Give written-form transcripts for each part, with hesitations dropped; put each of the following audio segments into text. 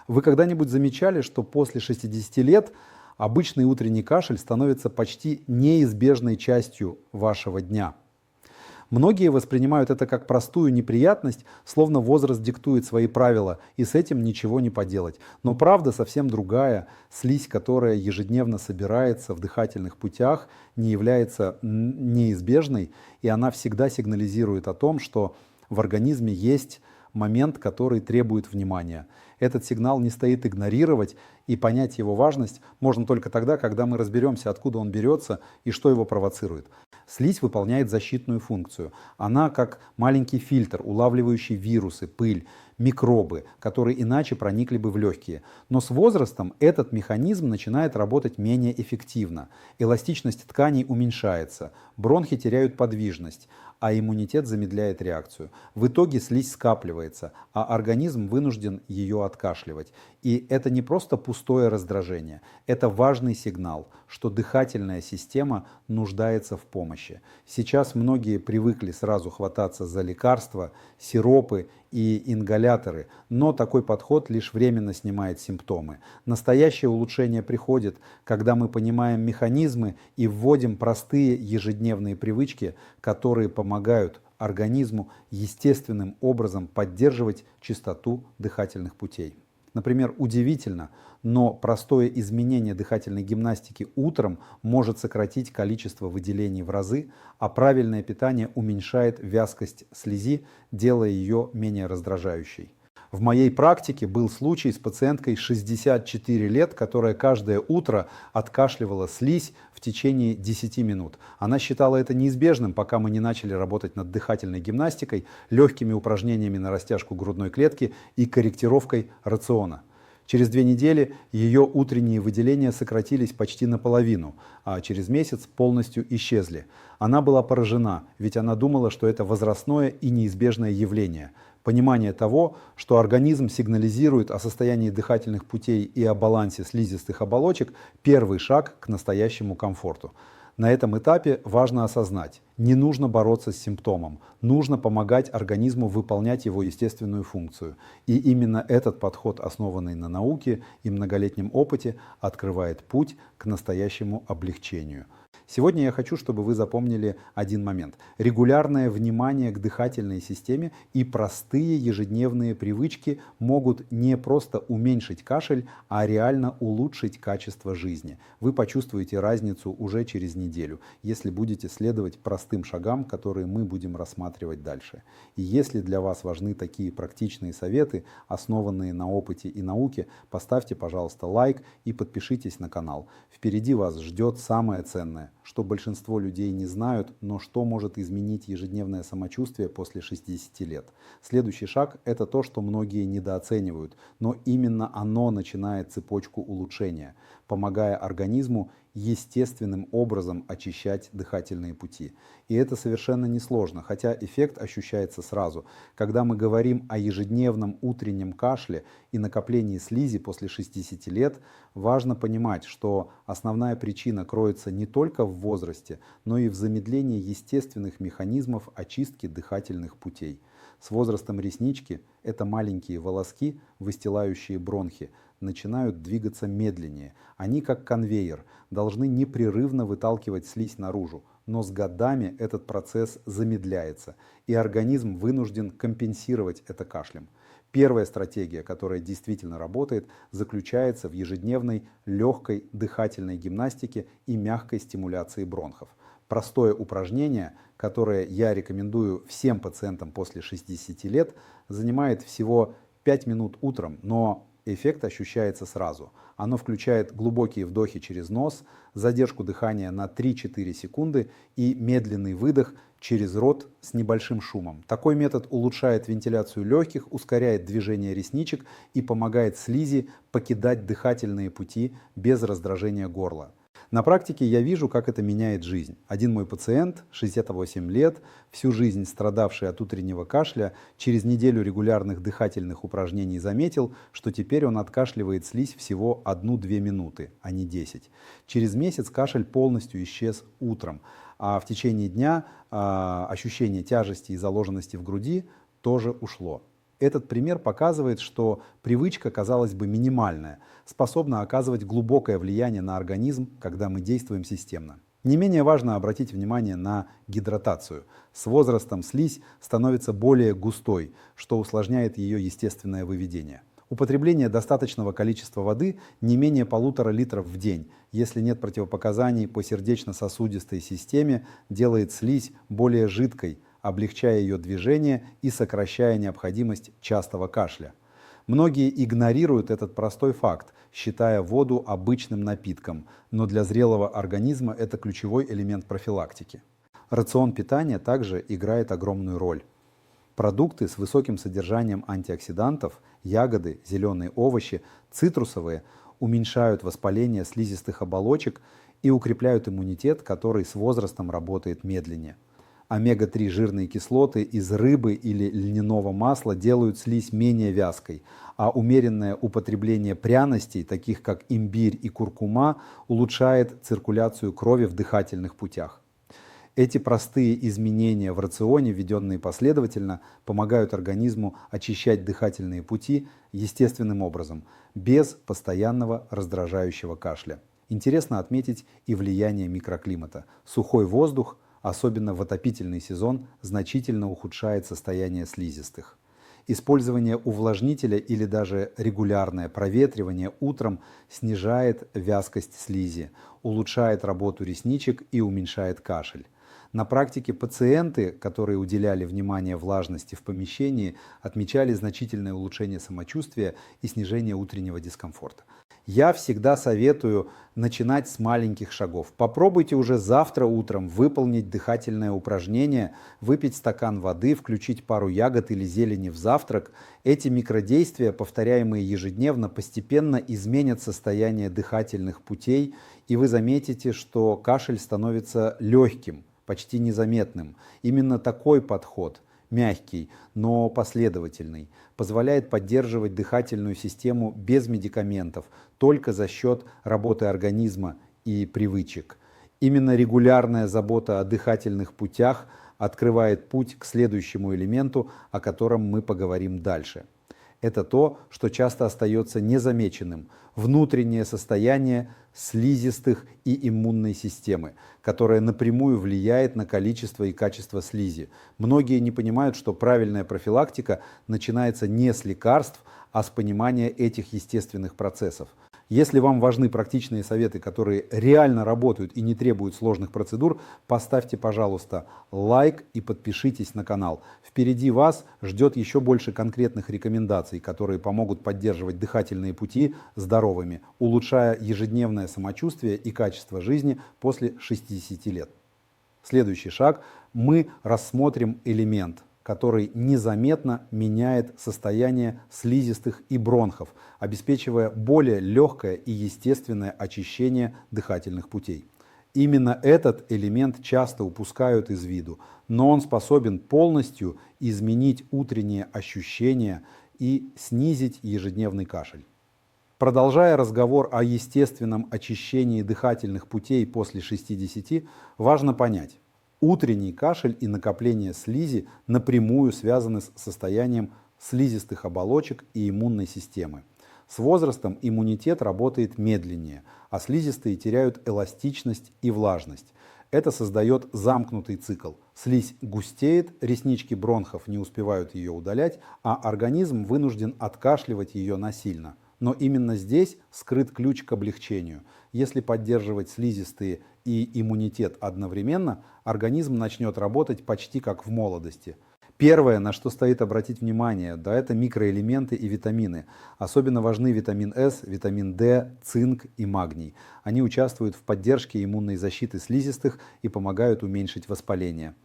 Вы когда-нибудь замечали, что после 60 лет обычный утренний кашель становится почти неизбежной частью вашего дня? Многие воспринимают это как простую неприятность, словно возраст диктует свои правила, и с этим ничего не поделать. Но правда совсем другая. Слизь, которая ежедневно собирается в дыхательных путях, не является неизбежной, и она всегда сигнализирует о том, что в организме есть момент, который требует внимания. Этот сигнал не стоит игнорировать, и понять его важность можно только тогда, когда мы разберемся, откуда он берется и что его провоцирует. Слизь выполняет защитную функцию. Она как маленький фильтр, улавливающий вирусы, пыль, микробы, которые иначе проникли бы в легкие. Но с возрастом этот механизм начинает работать менее эффективно. Эластичность тканей уменьшается, бронхи теряют подвижность, а иммунитет замедляет реакцию. В итоге слизь скапливается, а организм вынужден ее откашливать. И это не просто пустое раздражение, это важный сигнал, что дыхательная система нуждается в помощи. Сейчас многие привыкли сразу хвататься за лекарства, сиропы и ингаляторы, но такой подход лишь временно снимает симптомы. Настоящее улучшение приходит, когда мы понимаем механизмы и вводим простые ежедневные привычки, которые помогают организму естественным образом поддерживать чистоту дыхательных путей. Например, удивительно, но простое изменение дыхательной гимнастики утром может сократить количество выделений в разы, а правильное питание уменьшает вязкость слизи, делая ее менее раздражающей. В моей практике был случай с пациенткой 64 лет, которая каждое утро откашливала слизь в течение 10 минут. Она считала это неизбежным, пока мы не начали работать над дыхательной гимнастикой, легкими упражнениями на растяжку грудной клетки и корректировкой рациона. Через 2 недели ее утренние выделения сократились почти наполовину, а через месяц полностью исчезли. Она была поражена, ведь она думала, что это возрастное и неизбежное явление. Понимание того, что организм сигнализирует о состоянии дыхательных путей и о балансе слизистых оболочек – первый шаг к настоящему комфорту. На этом этапе важно осознать, не нужно бороться с симптомом, нужно помогать организму выполнять его естественную функцию. И именно этот подход, основанный на науке и многолетнем опыте, открывает путь к настоящему облегчению. Сегодня я хочу, чтобы вы запомнили один момент. Регулярное внимание к дыхательной системе и простые ежедневные привычки могут не просто уменьшить кашель, а реально улучшить качество жизни. Вы почувствуете разницу уже через неделю, если будете следовать простым шагам, которые мы будем рассматривать дальше. И если для вас важны такие практичные советы, основанные на опыте и науке, поставьте, пожалуйста, лайк и подпишитесь на канал. Впереди вас ждет самое ценное, что большинство людей не знают, но что может изменить ежедневное самочувствие после 60 лет. Следующий шаг – это то, что многие недооценивают, но именно оно начинает цепочку улучшения, помогая организму естественным образом очищать дыхательные пути. И это совершенно несложно, хотя эффект ощущается сразу. Когда мы говорим о ежедневном утреннем кашле и накоплении слизи после 60 лет, важно понимать, что основная причина кроется не только в возрасте, но и в замедлении естественных механизмов очистки дыхательных путей. С возрастом реснички, это маленькие волоски, выстилающие бронхи, начинают двигаться медленнее. Они, как конвейер, должны непрерывно выталкивать слизь наружу, но с годами этот процесс замедляется, и организм вынужден компенсировать это кашлем. Первая стратегия, которая действительно работает, заключается в ежедневной легкой дыхательной гимнастике и мягкой стимуляции бронхов. Простое упражнение, которое я рекомендую всем пациентам после 60 лет, занимает всего 5 минут утром, но эффект ощущается сразу. Оно включает глубокие вдохи через нос, задержку дыхания на 3-4 секунды и медленный выдох через рот с небольшим шумом. Такой метод улучшает вентиляцию легких, ускоряет движение ресничек и помогает слизи покидать дыхательные пути без раздражения горла. На практике я вижу, как это меняет жизнь. Один мой пациент, 68 лет, всю жизнь страдавший от утреннего кашля, через неделю регулярных дыхательных упражнений заметил, что теперь он откашливает слизь всего 1-2 минуты, а не 10. Через месяц кашель полностью исчез утром, а в течение дня ощущение тяжести и заложенности в груди тоже ушло. Этот пример показывает, что привычка, казалось бы, минимальная, способна оказывать глубокое влияние на организм, когда мы действуем системно. Не менее важно обратить внимание на гидратацию. С возрастом слизь становится более густой, что усложняет ее естественное выведение. Употребление достаточного количества воды не менее 1,5 литра в день, если нет противопоказаний по сердечно-сосудистой системе, делает слизь более жидкой, облегчая ее движение и сокращая необходимость частого кашля. Многие игнорируют этот простой факт, считая воду обычным напитком, но для зрелого организма это ключевой элемент профилактики. Рацион питания также играет огромную роль. Продукты с высоким содержанием антиоксидантов, ягоды, зеленые овощи, цитрусовые уменьшают воспаление слизистых оболочек и укрепляют иммунитет, который с возрастом работает медленнее. Омега-3 жирные кислоты из рыбы или льняного масла делают слизь менее вязкой, а умеренное употребление пряностей, таких как имбирь и куркума, улучшает циркуляцию крови в дыхательных путях. Эти простые изменения в рационе, введенные последовательно, помогают организму очищать дыхательные пути естественным образом, без постоянного раздражающего кашля. Интересно отметить и влияние микроклимата. Сухой воздух, особенно в отопительный сезон, значительно ухудшает состояние слизистых. Использование увлажнителя или даже регулярное проветривание утром снижает вязкость слизи, улучшает работу ресничек и уменьшает кашель. На практике пациенты, которые уделяли внимание влажности в помещении, отмечали значительное улучшение самочувствия и снижение утреннего дискомфорта. Я всегда советую начинать с маленьких шагов. Попробуйте уже завтра утром выполнить дыхательное упражнение, выпить стакан воды, включить пару ягод или зелени в завтрак. Эти микродействия, повторяемые ежедневно, постепенно изменят состояние дыхательных путей, и вы заметите, что кашель становится легким, почти незаметным. Именно такой подход, мягкий, но последовательный, позволяет поддерживать дыхательную систему без медикаментов, только за счет работы организма и привычек. Именно регулярная забота о дыхательных путях открывает путь к следующему элементу, о котором мы поговорим дальше. Это то, что часто остается незамеченным – внутреннее состояние слизистых и иммунной системы, которое напрямую влияет на количество и качество слизи. Многие не понимают, что правильная профилактика начинается не с лекарств, а с понимания этих естественных процессов. Если вам важны практичные советы, которые реально работают и не требуют сложных процедур, поставьте, пожалуйста, лайк и подпишитесь на канал. Впереди вас ждет еще больше конкретных рекомендаций, которые помогут поддерживать дыхательные пути здоровыми, улучшая ежедневное самочувствие и качество жизни после 60 лет. Следующий шаг. Мы рассмотрим элемент, который незаметно меняет состояние слизистых и бронхов, обеспечивая более легкое и естественное очищение дыхательных путей. Именно этот элемент часто упускают из виду, но он способен полностью изменить утренние ощущения и снизить ежедневный кашель. Продолжая разговор о естественном очищении дыхательных путей после 60, важно понять, утренний кашель и накопление слизи напрямую связаны с состоянием слизистых оболочек и иммунной системы. С возрастом иммунитет работает медленнее, а слизистые теряют эластичность и влажность. Это создает замкнутый цикл. Слизь густеет, реснички бронхов не успевают ее удалять, а организм вынужден откашливать ее насильно. Но именно здесь скрыт ключ к облегчению. Если поддерживать слизистые и иммунитет одновременно, организм начнет работать почти как в молодости. Первое, на что стоит обратить внимание, да, это микроэлементы и витамины. Особенно важны витамин С, витамин D, цинк и магний. Они участвуют в поддержке иммунной защиты слизистых и помогают уменьшить воспаление.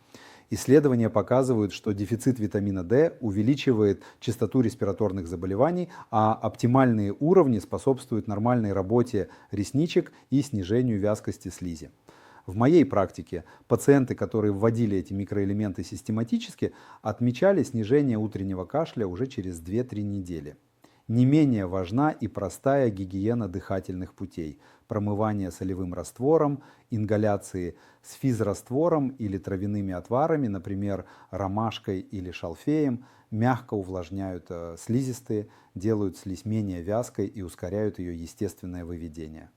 Исследования показывают, что дефицит витамина D увеличивает частоту респираторных заболеваний, а оптимальные уровни способствуют нормальной работе ресничек и снижению вязкости слизи. В моей практике пациенты, которые вводили эти микроэлементы систематически, отмечали снижение утреннего кашля уже через 2-3 недели. Не менее важна и простая гигиена дыхательных путей. Промывание солевым раствором, ингаляции с физраствором или травяными отварами, например, ромашкой или шалфеем, мягко увлажняют слизистые, делают слизь менее вязкой и ускоряют ее естественное выведение.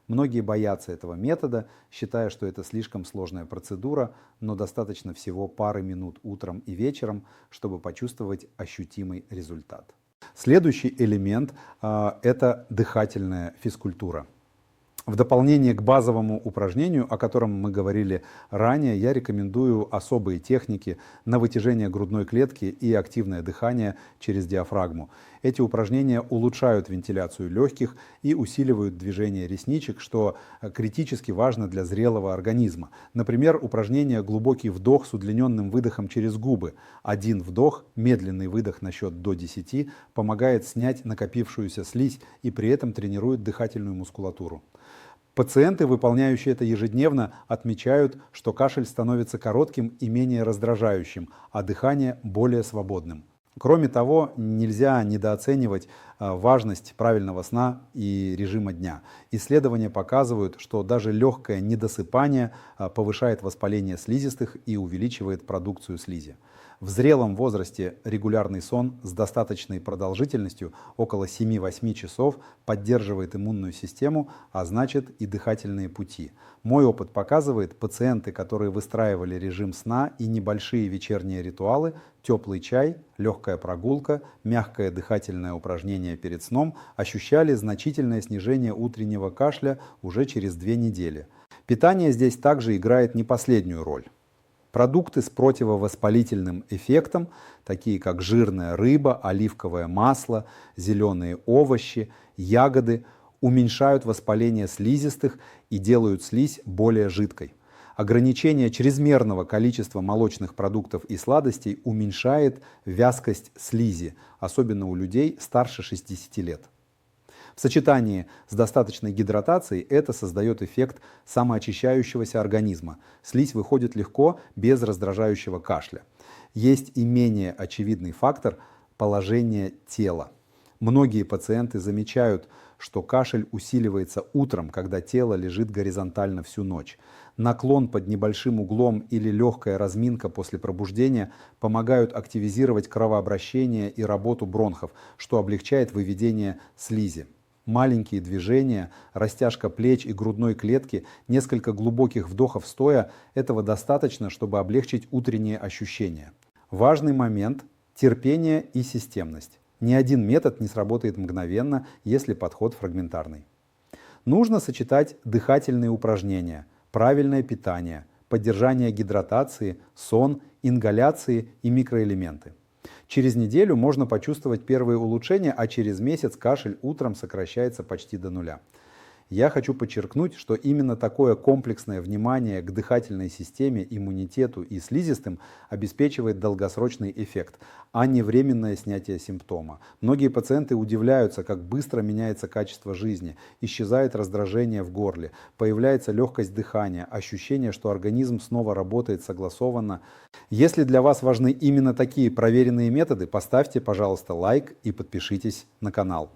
Многие боятся этого метода, считая, что это слишком сложная процедура, но достаточно всего пары минут утром и вечером, чтобы почувствовать ощутимый результат. Следующий элемент – это дыхательная физкультура. В дополнение к базовому упражнению, о котором мы говорили ранее, я рекомендую особые техники на вытяжение грудной клетки и активное дыхание через диафрагму. Эти упражнения улучшают вентиляцию легких и усиливают движение ресничек, что критически важно для зрелого организма. Например, упражнение «Глубокий вдох с удлиненным выдохом через губы». Один вдох, медленный выдох на счет до 10 помогает снять накопившуюся слизь и при этом тренирует дыхательную мускулатуру. Пациенты, выполняющие это ежедневно, отмечают, что кашель становится коротким и менее раздражающим, а дыхание более свободным. Кроме того, нельзя недооценивать важность правильного сна и режима дня. Исследования показывают, что даже легкое недосыпание повышает воспаление слизистых и увеличивает продукцию слизи. В зрелом возрасте регулярный сон с достаточной продолжительностью около 7-8 часов поддерживает иммунную систему, а значит и дыхательные пути. Мой опыт показывает, пациенты, которые выстраивали режим сна и небольшие вечерние ритуалы, теплый чай, легкая прогулка, мягкое дыхательное упражнение перед сном, ощущали значительное снижение утреннего кашля уже через 2 недели. Питание здесь также играет не последнюю роль. Продукты с противовоспалительным эффектом, такие как жирная рыба, оливковое масло, зеленые овощи, ягоды, уменьшают воспаление слизистых и делают слизь более жидкой. Ограничение чрезмерного количества молочных продуктов и сладостей уменьшает вязкость слизи, особенно у людей старше 60 лет. В сочетании с достаточной гидратацией это создает эффект самоочищающегося организма. Слизь выходит легко, без раздражающего кашля. Есть и менее очевидный фактор – положение тела. Многие пациенты замечают, что кашель усиливается утром, когда тело лежит горизонтально всю ночь. Наклон под небольшим углом или легкая разминка после пробуждения помогают активизировать кровообращение и работу бронхов, что облегчает выведение слизи. Маленькие движения, растяжка плеч и грудной клетки, несколько глубоких вдохов стоя – этого достаточно, чтобы облегчить утренние ощущения. Важный момент – терпение и системность. Ни один метод не сработает мгновенно, если подход фрагментарный. Нужно сочетать дыхательные упражнения, правильное питание, поддержание гидратации, сон, ингаляции и микроэлементы. Через неделю можно почувствовать первые улучшения, а через месяц кашель утром сокращается почти до нуля. Я хочу подчеркнуть, что именно такое комплексное внимание к дыхательной системе, иммунитету и слизистым обеспечивает долгосрочный эффект, а не временное снятие симптома. Многие пациенты удивляются, как быстро меняется качество жизни, исчезает раздражение в горле, появляется легкость дыхания, ощущение, что организм снова работает согласованно. Если для вас важны именно такие проверенные методы, поставьте, пожалуйста, лайк и подпишитесь на канал.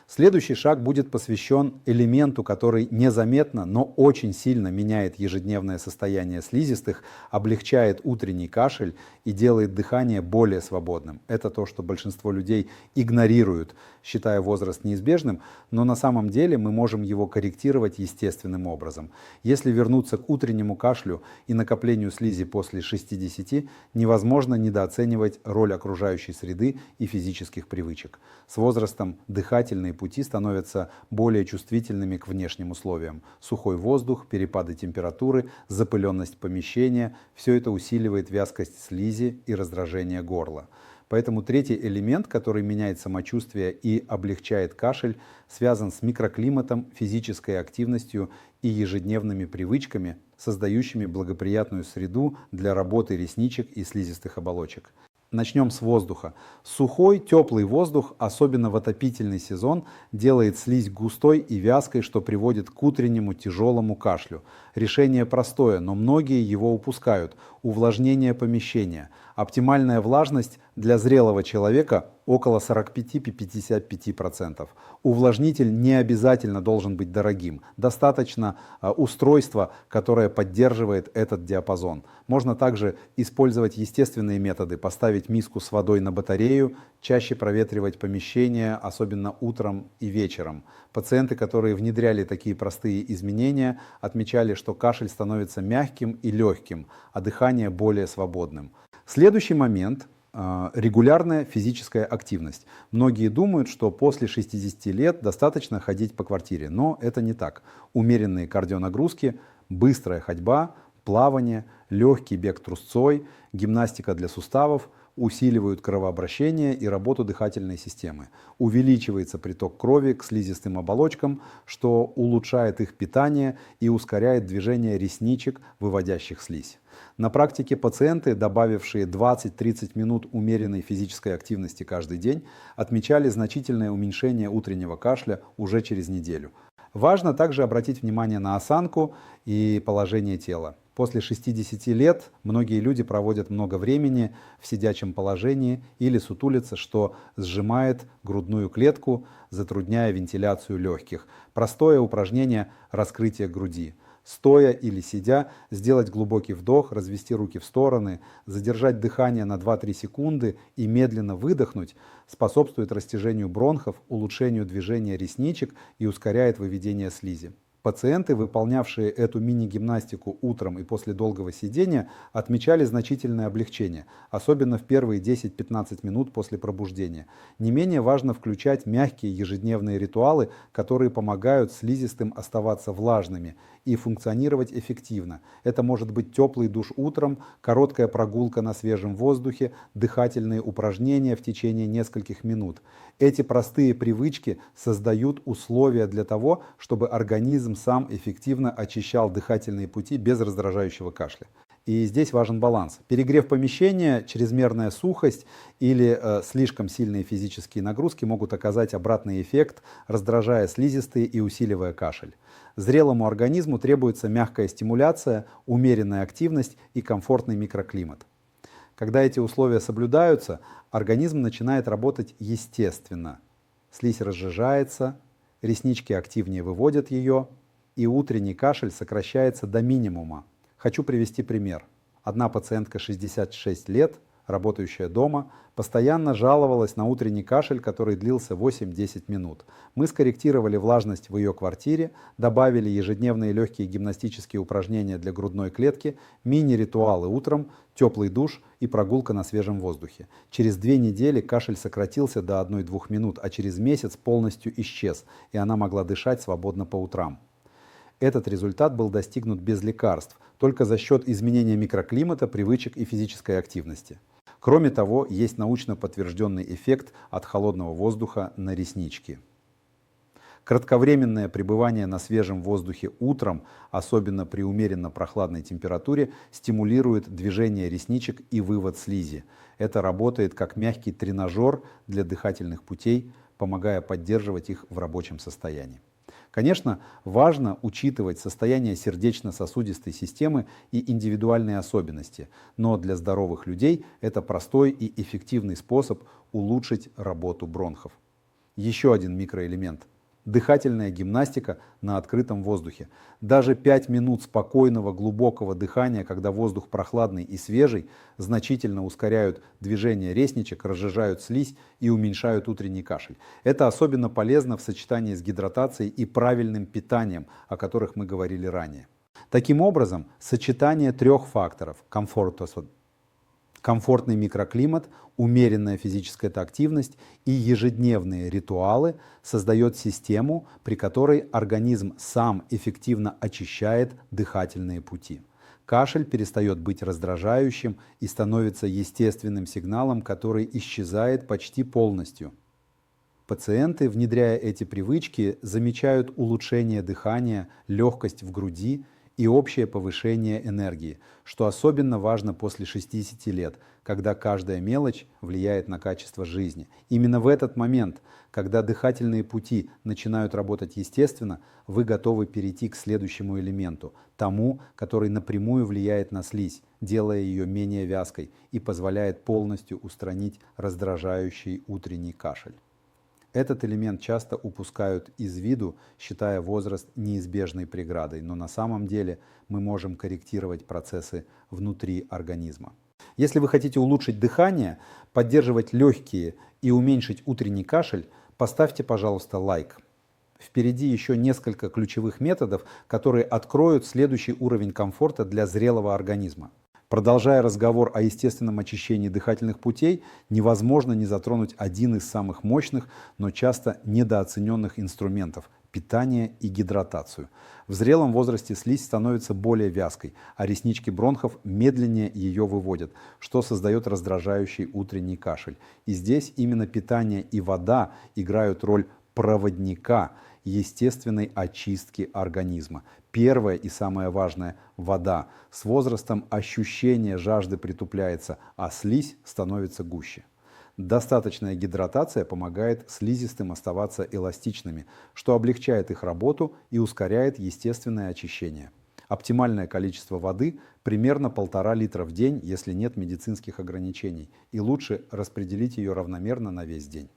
Следующий шаг будет посвящен элементу, который незаметно, но очень сильно меняет ежедневное состояние слизистых, облегчает утренний кашель и делает дыхание более свободным. Это то, что большинство людей игнорируют, считая возраст неизбежным, но на самом деле мы можем его корректировать естественным образом. Если вернуться к утреннему кашлю и накоплению слизи после 60, невозможно недооценивать роль окружающей среды и физических привычек. С возрастом дыхательные пути становятся более чувствительными к внешним условиям. Сухой воздух, перепады температуры, запыленность помещения – все это усиливает вязкость слизи и раздражение горла. Поэтому третий элемент, который меняет самочувствие и облегчает кашель, связан с микроклиматом, физической активностью и ежедневными привычками, создающими благоприятную среду для работы ресничек и слизистых оболочек. Начнем с воздуха. Сухой, теплый воздух, особенно в отопительный сезон, делает слизь густой и вязкой, что приводит к утреннему тяжелому кашлю. Решение простое, но многие его упускают. увлажнение помещения. Оптимальная влажность для зрелого человека около 45-55%. Увлажнитель не обязательно должен быть дорогим. Достаточно устройства, которое поддерживает этот диапазон. Можно также использовать естественные методы, поставить миску с водой на батарею, чаще проветривать помещение, особенно утром и вечером. Пациенты, которые внедряли такие простые изменения, отмечали, что кашель становится мягким и легким, а дыхание более свободным. Следующий момент – регулярная физическая активность. Многие думают, что после 60 лет достаточно ходить по квартире, но это не так. Умеренные кардионагрузки, быстрая ходьба, плавание, легкий бег трусцой, гимнастика для суставов усиливают кровообращение и работу дыхательной системы. Увеличивается приток крови к слизистым оболочкам, что улучшает их питание и ускоряет движение ресничек, выводящих слизь. На практике пациенты, добавившие 20-30 минут умеренной физической активности каждый день, отмечали значительное уменьшение утреннего кашля уже через неделю. Важно также обратить внимание на осанку и положение тела. После 60 лет многие люди проводят много времени в сидячем положении или сутулятся, что сжимает грудную клетку, затрудняя вентиляцию легких. Простое упражнение – раскрытие груди. Стоя или сидя, сделать глубокий вдох, развести руки в стороны, задержать дыхание на 2-3 секунды и медленно выдохнуть способствует растяжению бронхов, улучшению движения ресничек и ускоряет выведение слизи. Пациенты, выполнявшие эту мини-гимнастику утром и после долгого сидения, отмечали значительное облегчение, особенно в первые 10-15 минут после пробуждения. Не менее важно включать мягкие ежедневные ритуалы, которые помогают слизистым оставаться влажными и функционировать эффективно. Это может быть теплый душ утром, короткая прогулка на свежем воздухе, дыхательные упражнения в течение нескольких минут. Эти простые привычки создают условия для того, чтобы организм сам эффективно очищал дыхательные пути без раздражающего кашля. И здесь важен баланс. Перегрев помещения, чрезмерная сухость или слишком сильные физические нагрузки могут оказать обратный эффект, раздражая слизистые и усиливая кашель. Зрелому организму требуется мягкая стимуляция, умеренная активность и комфортный микроклимат. Когда эти условия соблюдаются, организм начинает работать естественно. Слизь разжижается, реснички активнее выводят ее, и утренний кашель сокращается до минимума. Хочу привести пример. Одна пациентка 66 лет, работающая дома, постоянно жаловалась на утренний кашель, который длился 8-10 минут. Мы скорректировали влажность в ее квартире, добавили ежедневные легкие гимнастические упражнения для грудной клетки, мини-ритуалы утром, теплый душ и прогулка на свежем воздухе. Через 2 недели кашель сократился до 1-2 минут, а через месяц полностью исчез, и она могла дышать свободно по утрам. Этот результат был достигнут без лекарств, только за счет изменения микроклимата, привычек и физической активности. Кроме того, есть научно подтвержденный эффект от холодного воздуха на реснички. Кратковременное пребывание на свежем воздухе утром, особенно при умеренно прохладной температуре, стимулирует движение ресничек и вывод слизи. Это работает как мягкий тренажер для дыхательных путей, помогая поддерживать их в рабочем состоянии. Конечно, важно учитывать состояние сердечно-сосудистой системы и индивидуальные особенности, но для здоровых людей это простой и эффективный способ улучшить работу бронхов. Еще один микроэлемент – дыхательная гимнастика на открытом воздухе. Даже 5 минут спокойного глубокого дыхания, когда воздух прохладный и свежий, значительно ускоряют движение ресничек, разжижают слизь и уменьшают утренний кашель. Это особенно полезно в сочетании с гидратацией и правильным питанием, о которых мы говорили ранее. Таким образом, сочетание 3 факторов – комфортный микроклимат, умеренная физическая активность и ежедневные ритуалы создает систему, при которой организм сам эффективно очищает дыхательные пути. Кашель перестает быть раздражающим и становится естественным сигналом, который исчезает почти полностью. Пациенты, внедряя эти привычки, замечают улучшение дыхания, легкость в груди и общее повышение энергии, что особенно важно после 60 лет, когда каждая мелочь влияет на качество жизни. Именно в этот момент, когда дыхательные пути начинают работать естественно, вы готовы перейти к следующему элементу, тому, который напрямую влияет на слизь, делая ее менее вязкой и позволяет полностью устранить раздражающий утренний кашель. Этот элемент часто упускают из виду, считая возраст неизбежной преградой, но на самом деле мы можем корректировать процессы внутри организма. Если вы хотите улучшить дыхание, поддерживать легкие и уменьшить утренний кашель, поставьте, пожалуйста, лайк. Впереди еще несколько ключевых методов, которые откроют следующий уровень комфорта для зрелого организма. Продолжая разговор о естественном очищении дыхательных путей, невозможно не затронуть один из самых мощных, но часто недооцененных инструментов – питание и гидратацию. В зрелом возрасте слизь становится более вязкой, а реснички бронхов медленнее ее выводят, что создает раздражающий утренний кашель. И здесь именно питание и вода играют роль проводника естественной очистки организма. Первое и самое важное – вода. С возрастом ощущение жажды притупляется, а слизь становится гуще. Достаточная гидратация помогает слизистым оставаться эластичными, что облегчает их работу и ускоряет естественное очищение. Оптимальное количество воды – примерно 1,5 литра в день, если нет медицинских ограничений, и лучше распределить ее равномерно на весь день.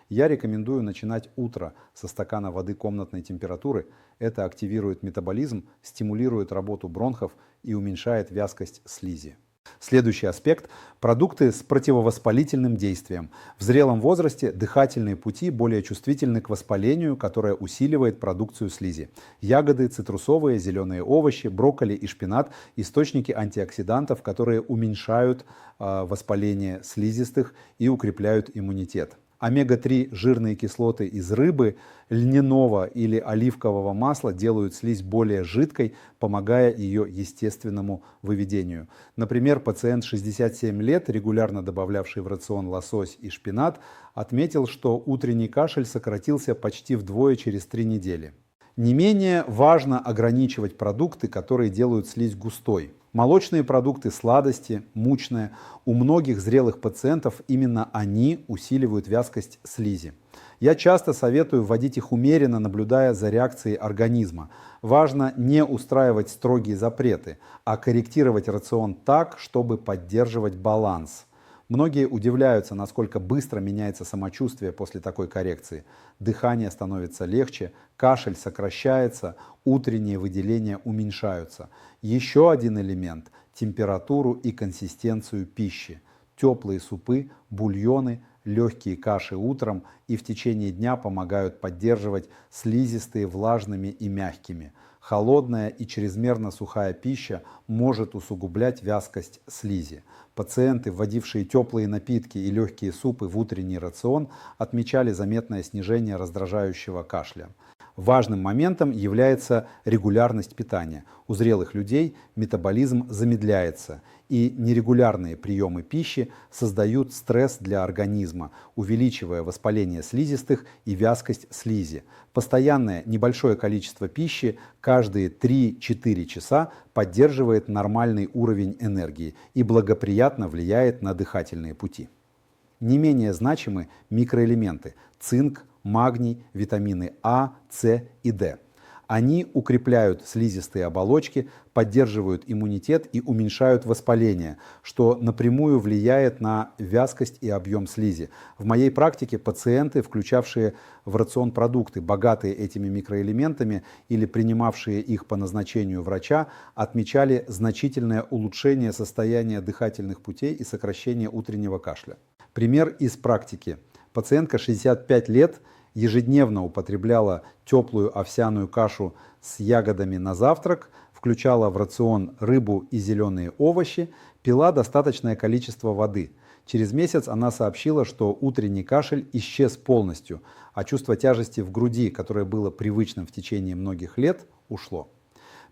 Я рекомендую начинать утро со стакана воды комнатной температуры. Это активирует метаболизм, стимулирует работу бронхов и уменьшает вязкость слизи. Следующий аспект – продукты с противовоспалительным действием. В зрелом возрасте дыхательные пути более чувствительны к воспалению, которое усиливает продукцию слизи. Ягоды, цитрусовые, зеленые овощи, брокколи и шпинат – источники антиоксидантов, которые уменьшают воспаление слизистых и укрепляют иммунитет. Омега-3 жирные кислоты из рыбы, льняного или оливкового масла делают слизь более жидкой, помогая ее естественному выведению. Например, пациент 67 лет, регулярно добавлявший в рацион лосось и шпинат, отметил, что утренний кашель сократился почти вдвое через 3 недели. Не менее важно ограничивать продукты, которые делают слизь густой. Молочные продукты, сладости, мучное. У многих зрелых пациентов именно они усиливают вязкость слизи. Я часто советую вводить их умеренно, наблюдая за реакцией организма. Важно не устраивать строгие запреты, а корректировать рацион так, чтобы поддерживать баланс. Многие удивляются, насколько быстро меняется самочувствие после такой коррекции. Дыхание становится легче, кашель сокращается, утренние выделения уменьшаются. Еще один элемент – температуру и консистенцию пищи. Теплые супы, бульоны, легкие каши утром и в течение дня помогают поддерживать слизистые влажными и мягкими. Холодная и чрезмерно сухая пища может усугублять вязкость слизи. Пациенты, вводившие теплые напитки и легкие супы в утренний рацион, отмечали заметное снижение раздражающего кашля. Важным моментом является регулярность питания. У зрелых людей метаболизм замедляется, и нерегулярные приемы пищи создают стресс для организма, увеличивая воспаление слизистых и вязкость слизи. Постоянное небольшое количество пищи каждые 3-4 часа поддерживает нормальный уровень энергии и благоприятно влияет на дыхательные пути. Не менее значимы микроэлементы – цинк, магний, витамины А, С и D. Они укрепляют слизистые оболочки, поддерживают иммунитет и уменьшают воспаление, что напрямую влияет на вязкость и объем слизи. В моей практике пациенты, включавшие в рацион продукты, богатые этими микроэлементами или принимавшие их по назначению врача, отмечали значительное улучшение состояния дыхательных путей и сокращение утреннего кашля. Пример из практики. Пациентка 65 лет ежедневно употребляла теплую овсяную кашу с ягодами на завтрак, включала в рацион рыбу и зеленые овощи, пила достаточное количество воды. Через месяц она сообщила, что утренний кашель исчез полностью, а чувство тяжести в груди, которое было привычным в течение многих лет, ушло.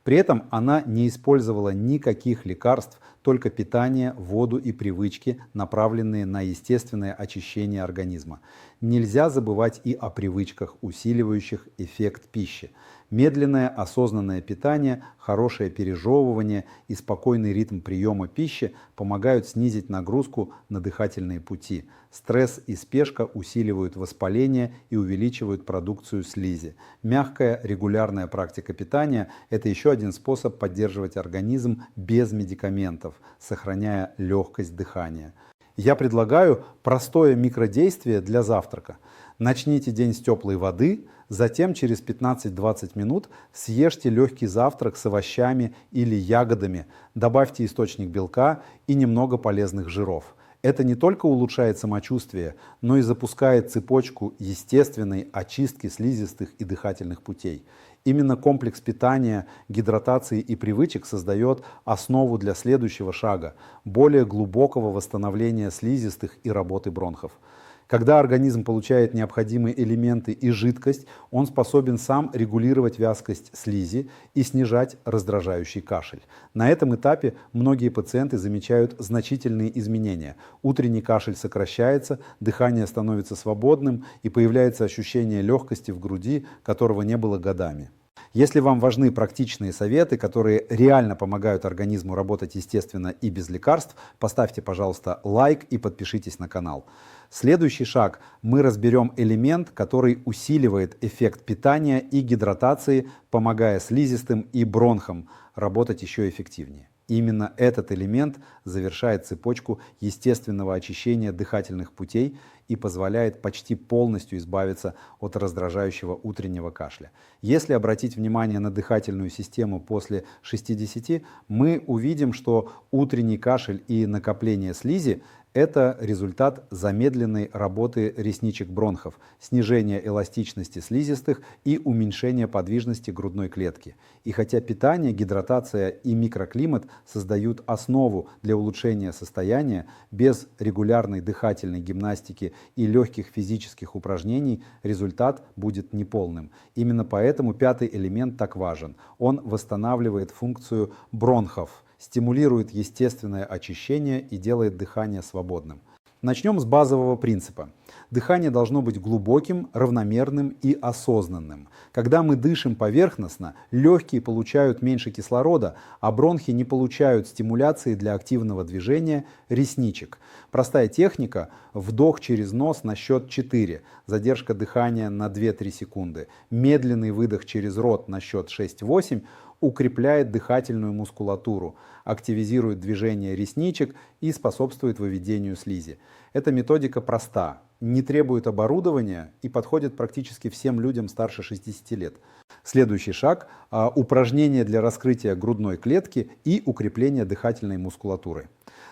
При этом она не использовала никаких лекарств, только питание, воду и привычки, направленные на естественное очищение организма. Нельзя забывать и о привычках, усиливающих эффект пищи. Медленное осознанное питание, хорошее пережевывание и спокойный ритм приема пищи помогают снизить нагрузку на дыхательные пути. Стресс и спешка усиливают воспаление и увеличивают продукцию слизи. Мягкая, регулярная практика питания – это еще один способ поддерживать организм без медикаментов, сохраняя легкость дыхания. Я предлагаю простое микродействие для завтрака. Начните день с теплой воды, затем через 15-20 минут съешьте легкий завтрак с овощами или ягодами, добавьте источник белка и немного полезных жиров. Это не только улучшает самочувствие, но и запускает цепочку естественной очистки слизистых и дыхательных путей. Именно комплекс питания, гидратации и привычек создает основу для следующего шага – более глубокого восстановления слизистых и работы бронхов. Когда организм получает необходимые элементы и жидкость, он способен сам регулировать вязкость слизи и снижать раздражающий кашель. На этом этапе многие пациенты замечают значительные изменения. Утренний кашель сокращается, дыхание становится свободным и появляется ощущение легкости в груди, которого не было годами. Если вам важны практичные советы, которые реально помогают организму работать естественно и без лекарств, поставьте, пожалуйста, лайк и подпишитесь на канал. Следующий шаг. Мы разберем элемент, который усиливает эффект питания и гидратации, помогая слизистым и бронхам работать еще эффективнее. Именно этот элемент завершает цепочку естественного очищения дыхательных путей и позволяет почти полностью избавиться от раздражающего утреннего кашля. Если обратить внимание на дыхательную систему после 60, мы увидим, что утренний кашель и накопление слизи – это результат замедленной работы ресничек бронхов, снижения эластичности слизистых и уменьшения подвижности грудной клетки. И хотя питание, гидратация и микроклимат создают основу для улучшения состояния, без регулярной дыхательной гимнастики и легких физических упражнений результат будет неполным. Именно поэтому пятый элемент так важен. Он восстанавливает функцию бронхов, стимулирует естественное очищение и делает дыхание свободным. Начнем с базового принципа. Дыхание должно быть глубоким, равномерным и осознанным. Когда мы дышим поверхностно, легкие получают меньше кислорода, а бронхи не получают стимуляции для активного движения ресничек. Простая техника – вдох через нос на счет 4, задержка дыхания на 2-3 секунды, медленный выдох через рот на счет 6-8, укрепляет дыхательную мускулатуру, активизирует движение ресничек и способствует выведению слизи. Эта методика проста, не требует оборудования и подходит практически всем людям старше 60 лет. Следующий шаг – упражнения для раскрытия грудной клетки и укрепления дыхательной мускулатуры.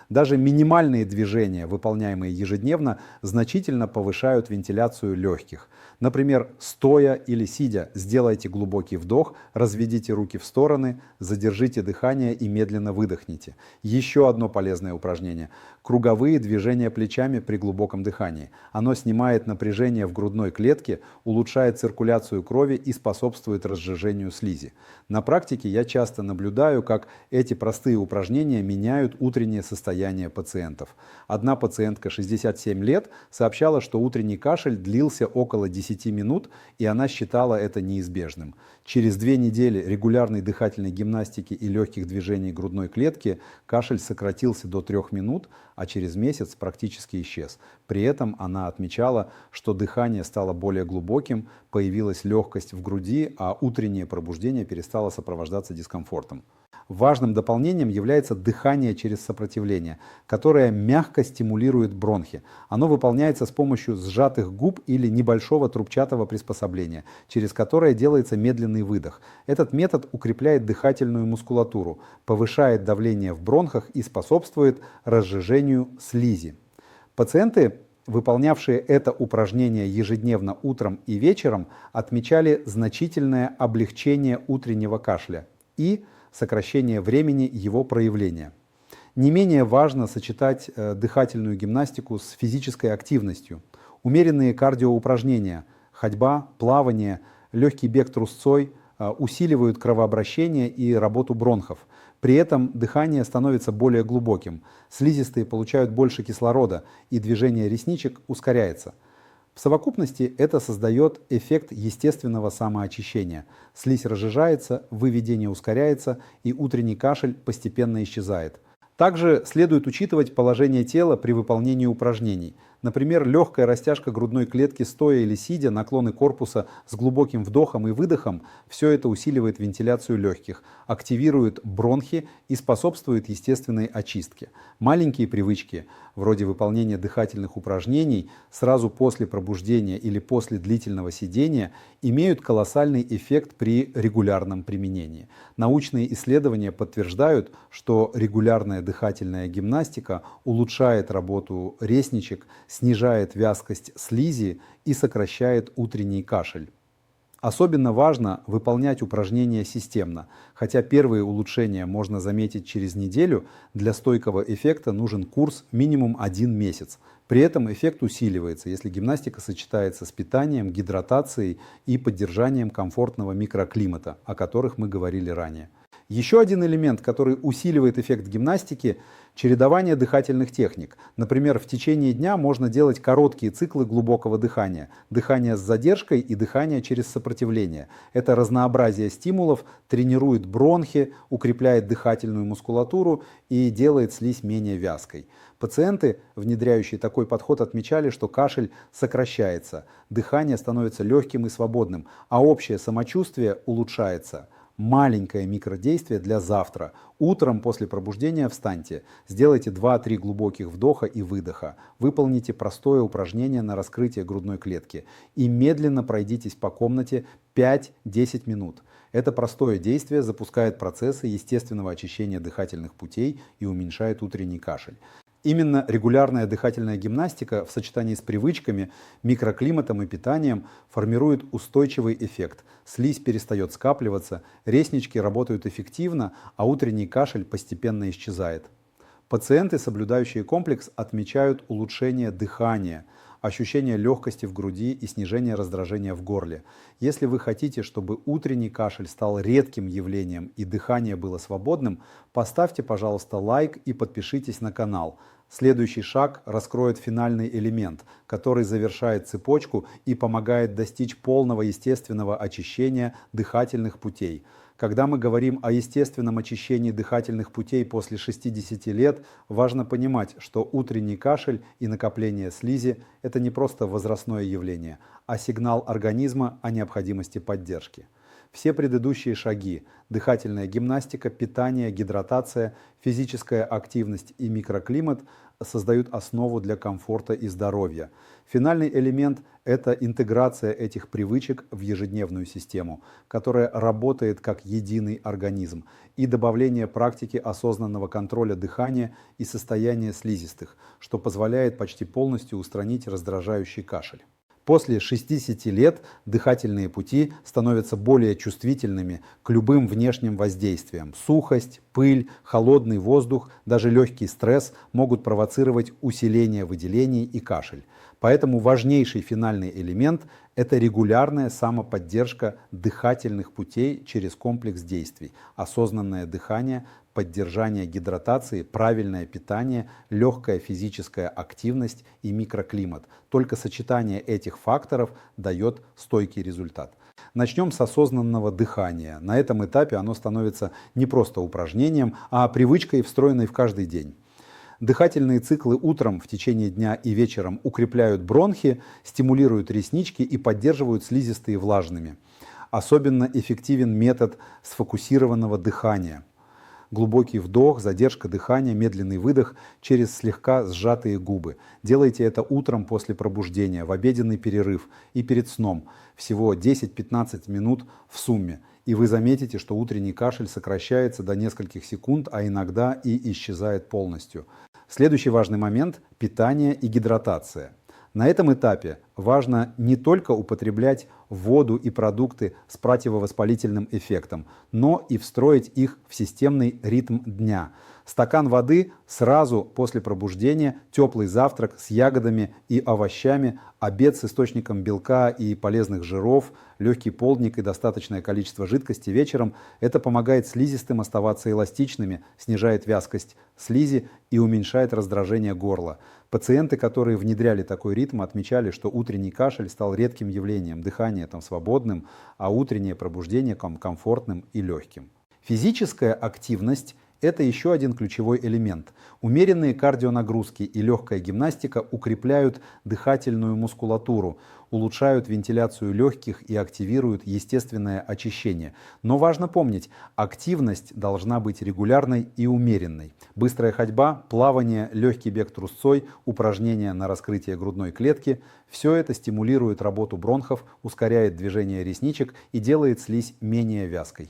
Даже минимальные движения, выполняемые ежедневно, значительно повышают вентиляцию легких. Например, стоя или сидя, сделайте глубокий вдох, разведите руки в стороны, задержите дыхание и медленно выдохните. Еще одно полезное упражнение – круговые движения плечами при глубоком дыхании. Оно снимает напряжение в грудной клетке, улучшает циркуляцию крови и способствует разжижению слизи. На практике я часто наблюдаю, как эти простые упражнения меняют утреннее состояние пациентов. Одна пациентка 67 лет сообщала, что утренний кашель длился около 10 минут, и она считала это неизбежным. Через 2 недели регулярной дыхательной гимнастики и легких движений грудной клетки кашель сократился до 3 минут, а через месяц практически исчез. При этом она отмечала, что дыхание стало более глубоким, появилась легкость в груди, а утреннее пробуждение перестало сопровождаться дискомфортом. Важным дополнением является дыхание через сопротивление, которое мягко стимулирует бронхи. Оно выполняется с помощью сжатых губ или небольшого трубчатого приспособления, через которое делается медленный выдох. Этот метод укрепляет дыхательную мускулатуру, повышает давление в бронхах и способствует разжижению слизи. Пациенты, выполнявшие это упражнение ежедневно утром и вечером, отмечали значительное облегчение утреннего кашля и сокращение времени его проявления. Не менее важно сочетать дыхательную гимнастику с физической активностью. Умеренные кардиоупражнения, ходьба, плавание, легкий бег трусцой усиливают кровообращение и работу бронхов. При этом дыхание становится более глубоким, слизистые получают больше кислорода и движение ресничек ускоряется. В совокупности это создает эффект естественного самоочищения. Слизь разжижается, выведение ускоряется и утренний кашель постепенно исчезает. Также следует учитывать положение тела при выполнении упражнений. Например, легкая растяжка грудной клетки стоя или сидя, наклоны корпуса с глубоким вдохом и выдохом – все это усиливает вентиляцию легких, активирует бронхи и способствует естественной очистке. Маленькие привычки, вроде выполнения дыхательных упражнений сразу после пробуждения или после длительного сидения, имеют колоссальный эффект при регулярном применении. Научные исследования подтверждают, что регулярная дыхательная гимнастика улучшает работу ресничек, снижает вязкость слизи и сокращает утренний кашель. Особенно важно выполнять упражнения системно. Хотя первые улучшения можно заметить через неделю, для стойкого эффекта нужен курс минимум 1 месяц. При этом эффект усиливается, если гимнастика сочетается с питанием, гидратацией и поддержанием комфортного микроклимата, о которых мы говорили ранее. Еще один элемент, который усиливает эффект гимнастики – чередование дыхательных техник. Например, в течение дня можно делать короткие циклы глубокого дыхания. Дыхание с задержкой и дыхание через сопротивление. Это разнообразие стимулов тренирует бронхи, укрепляет дыхательную мускулатуру и делает слизь менее вязкой. Пациенты, внедряющие такой подход, отмечали, что кашель сокращается, дыхание становится легким и свободным, а общее самочувствие улучшается. Маленькое микродействие для завтра. Утром после пробуждения встаньте, сделайте 2-3 глубоких вдоха и выдоха. Выполните простое упражнение на раскрытие грудной клетки и медленно пройдитесь по комнате 5-10 минут. Это простое действие запускает процессы естественного очищения дыхательных путей и уменьшает утренний кашель. Именно регулярная дыхательная гимнастика в сочетании с привычками, микроклиматом и питанием формирует устойчивый эффект. Слизь перестает скапливаться, реснички работают эффективно, а утренний кашель постепенно исчезает. Пациенты, соблюдающие комплекс, отмечают улучшение дыхания, ощущение легкости в груди и снижение раздражения в горле. Если вы хотите, чтобы утренний кашель стал редким явлением и дыхание было свободным, поставьте, пожалуйста, лайк и подпишитесь на канал. Следующий шаг раскроет финальный элемент, который завершает цепочку и помогает достичь полного естественного очищения дыхательных путей. Когда мы говорим о естественном очищении дыхательных путей после 60 лет, важно понимать, что утренний кашель и накопление слизи – это не просто возрастное явление, а сигнал организма о необходимости поддержки. Все предыдущие шаги – дыхательная гимнастика, питание, гидратация, физическая активность и микроклимат – создают основу для комфорта и здоровья. Финальный элемент – это интеграция этих привычек в ежедневную систему, которая работает как единый организм, и добавление практики осознанного контроля дыхания и состояния слизистых, что позволяет почти полностью устранить раздражающий кашель. После 60 лет дыхательные пути становятся более чувствительными к любым внешним воздействиям. Сухость, пыль, холодный воздух, даже легкий стресс могут провоцировать усиление выделений и кашель. Поэтому важнейший финальный элемент – это регулярная самоподдержка дыхательных путей через комплекс действий, осознанное дыхание, поддержание гидратации, правильное питание, легкая физическая активность и микроклимат. Только сочетание этих факторов дает стойкий результат. Начнем с осознанного дыхания. На этом этапе оно становится не просто упражнением, а привычкой, встроенной в каждый день. Дыхательные циклы утром, в течение дня и вечером укрепляют бронхи, стимулируют реснички и поддерживают слизистые влажными. Особенно эффективен метод сфокусированного дыхания. Глубокий вдох, задержка дыхания, медленный выдох через слегка сжатые губы. Делайте это утром после пробуждения, в обеденный перерыв и перед сном. Всего 10-15 минут в сумме. И вы заметите, что утренний кашель сокращается до нескольких секунд, а иногда и исчезает полностью. Следующий важный момент – питание и гидратация. На этом этапе важно не только употреблять воду и продукты с противовоспалительным эффектом, но и встроить их в системный ритм дня. Стакан воды сразу после пробуждения, теплый завтрак с ягодами и овощами, обед с источником белка и полезных жиров, легкий полдник и достаточное количество жидкости вечером – это помогает слизистым оставаться эластичными, снижает вязкость слизи и уменьшает раздражение горла. Пациенты, которые внедряли такой ритм, отмечали, что утренний кашель стал редким явлением, дыхание там свободным, а утреннее пробуждение комфортным и легким. Физическая активность – это еще один ключевой элемент. Умеренные кардионагрузки и легкая гимнастика укрепляют дыхательную мускулатуру, улучшают вентиляцию легких и активируют естественное очищение. Но важно помнить, активность должна быть регулярной и умеренной. Быстрая ходьба, плавание, легкий бег трусцой, упражнения на раскрытие грудной клетки – все это стимулирует работу бронхов, ускоряет движение ресничек и делает слизь менее вязкой.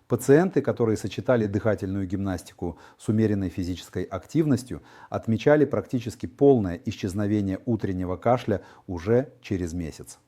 Пациенты, которые сочетали дыхательную гимнастику с умеренной физической активностью, отмечали практически полное исчезновение утреннего кашля уже через месяц.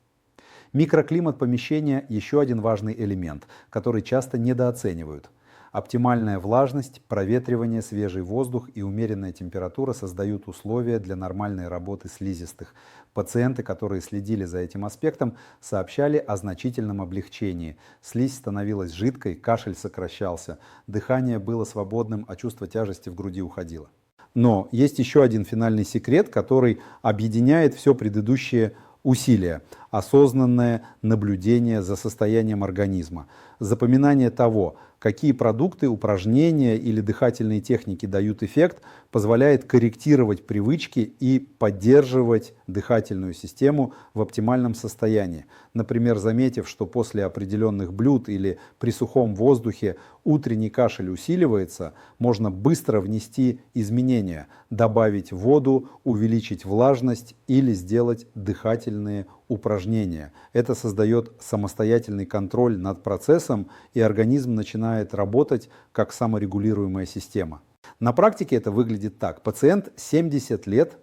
Микроклимат помещения – еще один важный элемент, который часто недооценивают. Оптимальная влажность, проветривание, свежий воздух и умеренная температура создают условия для нормальной работы слизистых. Пациенты, которые следили за этим аспектом, сообщали о значительном облегчении. Слизь становилась жидкой, кашель сокращался, дыхание было свободным, а чувство тяжести в груди уходило. Но есть еще один финальный секрет, который объединяет все предыдущие усилия. Осознанное наблюдение за состоянием организма. Запоминание того, какие продукты, упражнения или дыхательные техники дают эффект, позволяет корректировать привычки и поддерживать дыхательную систему в оптимальном состоянии. Например, заметив, что после определенных блюд или при сухом воздухе утренний кашель усиливается, можно быстро внести изменения, добавить воду, увеличить влажность или сделать дыхательные упражнения. Это создает самостоятельный контроль над процессом, и организм начинает работать как саморегулируемая система. На практике это выглядит так. Пациент 70 лет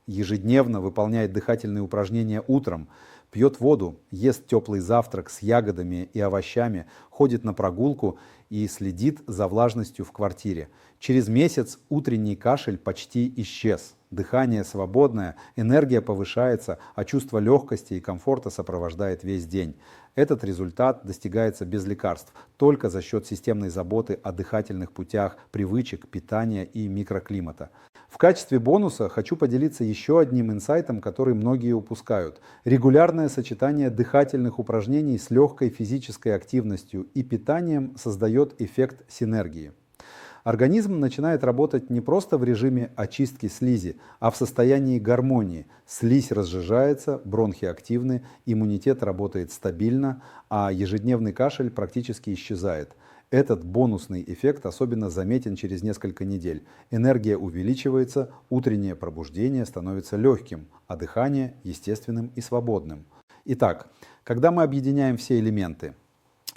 ежедневно выполняет дыхательные упражнения утром, пьет воду, ест теплый завтрак с ягодами и овощами, ходит на прогулку и следит за влажностью в квартире. Через месяц утренний кашель почти исчез. Дыхание свободное, энергия повышается, а чувство легкости и комфорта сопровождает весь день. Этот результат достигается без лекарств, только за счет системной заботы о дыхательных путях, привычек, питания и микроклимата. В качестве бонуса хочу поделиться еще одним инсайтом, который многие упускают. Регулярное сочетание дыхательных упражнений с легкой физической активностью и питанием создает эффект синергии. Организм начинает работать не просто в режиме очистки слизи, а в состоянии гармонии. Слизь разжижается, бронхи активны, иммунитет работает стабильно, а ежедневный кашель практически исчезает. Этот бонусный эффект особенно заметен через несколько недель. Энергия увеличивается, утреннее пробуждение становится легким, а дыхание естественным и свободным. Итак, когда мы объединяем все элементы,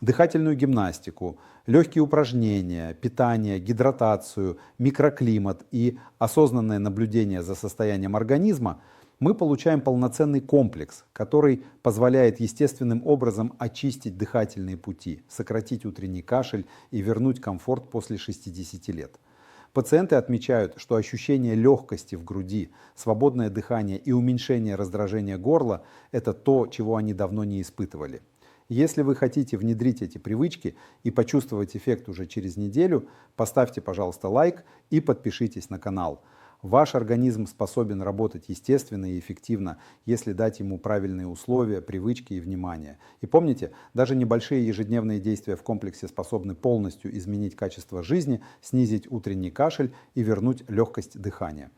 дыхательную гимнастику, легкие упражнения, питание, гидратацию, микроклимат и осознанное наблюдение за состоянием организма, мы получаем полноценный комплекс, который позволяет естественным образом очистить дыхательные пути, сократить утренний кашель и вернуть комфорт после 60 лет. Пациенты отмечают, что ощущение легкости в груди, свободное дыхание и уменьшение раздражения горла – это то, чего они давно не испытывали. Если вы хотите внедрить эти привычки и почувствовать эффект уже через неделю, поставьте, пожалуйста, лайк и подпишитесь на канал. Ваш организм способен работать естественно и эффективно, если дать ему правильные условия, привычки и внимание. И помните, даже небольшие ежедневные действия в комплексе способны полностью изменить качество жизни, снизить утренний кашель и вернуть легкость дыхания.